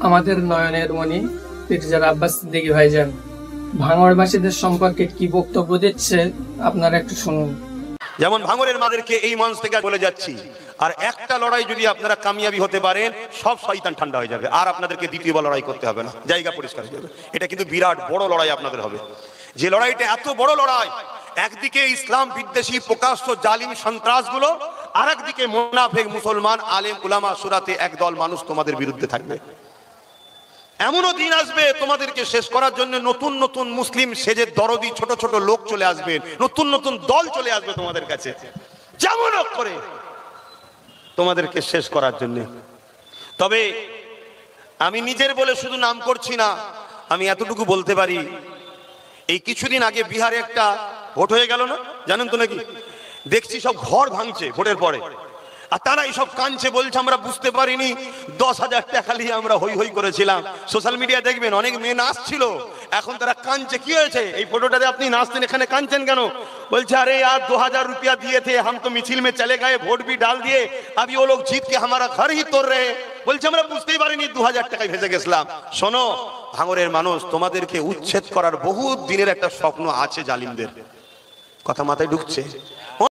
আমাদের নয়নের মণি মির্জা আব্বাস সিদ্দিকী ভাইজান ভাঙড়বাসীদের সম্পর্কে কি বক্তব্য দিচ্ছে আপনারা একটু শুনুন। যেমন ভাঙড়ের মাদেরকে এই মঞ্চ থেকে বলে যাচ্ছি, আর একটা লড়াই যদি আপনারা কামিয়াবি হতে পারেন, সব শয়তান ঠান্ডা হয়ে যাবে, আর আপনাদেরকে দ্বিতীয়বার লড়াই করতে হবে না, জায়গা পরিষ্কার হয়ে যাবে। এটা কিন্তু বিরাট বড় লড়াই আপনাদের হবে। যে লড়াইটা এত বড় লড়াই, একদিকে ইসলাম বিদ্বেষী প্রকাশ্য জালিম সন্ত্রাসগুলো, আর একদিকে মুনাফিক মুসলমান আলেম উলামা সুরাতে একদল মানুষ তোমাদের বিরুদ্ধে থাকবে। এমনও দিন আসবে তোমাদেরকে শেষ করার জন্য নতুন নতুন মুসলিম সেজে দরদি ছোট ছোট লোক চলে আসবে, নতুন নতুন দল চলে আসবে তোমাদের কাছে, যেমন করে তোমাদেরকে শেষ করার জন্য। তবে আমি নিজের বলে শুধু নাম করছি না, আমি এতটুকু বলতে পারি, এই কিছুদিন আগে বিহারে একটা ভোট হয়ে গেল না, জানেন তো নাকি? দেখছি সব ঘর ভাঙছে ভোটের পরে, আর তারা এইসব কাঁদছে, বলছে আমরা বুঝতে পারিনি 10,000 টাকা নিয়ে আমরা হই হই করেছিলাম। সোশ্যাল মিডিয়া দেখবেন অনেক মেয়ে নাচছিল, এখন তারা কাঁদছে। কি হয়েছে? এই ফটোটাতে আপনি নাচতেন, এখানে কাঁদছেন কেন? বলছে আরে यार 2,000 रुपया दिए थे, हम तो मिছিল में चले गए, वोट भी डाल दिए, अभी वो लोग जीत के हमारा घर ही तोड़ रहे हैं। বলছে আমরা বুঝতেই পারিনি 2,000 টাকায় ভেসে গেছিলাম। শোনো ভাঙড়ের মানুষ, তোমাদেরকে উচ্ছেদ করার বহু দিনের একটা স্বপ্ন আছে জালিমদের, কথা মাথায় ঢুকছে?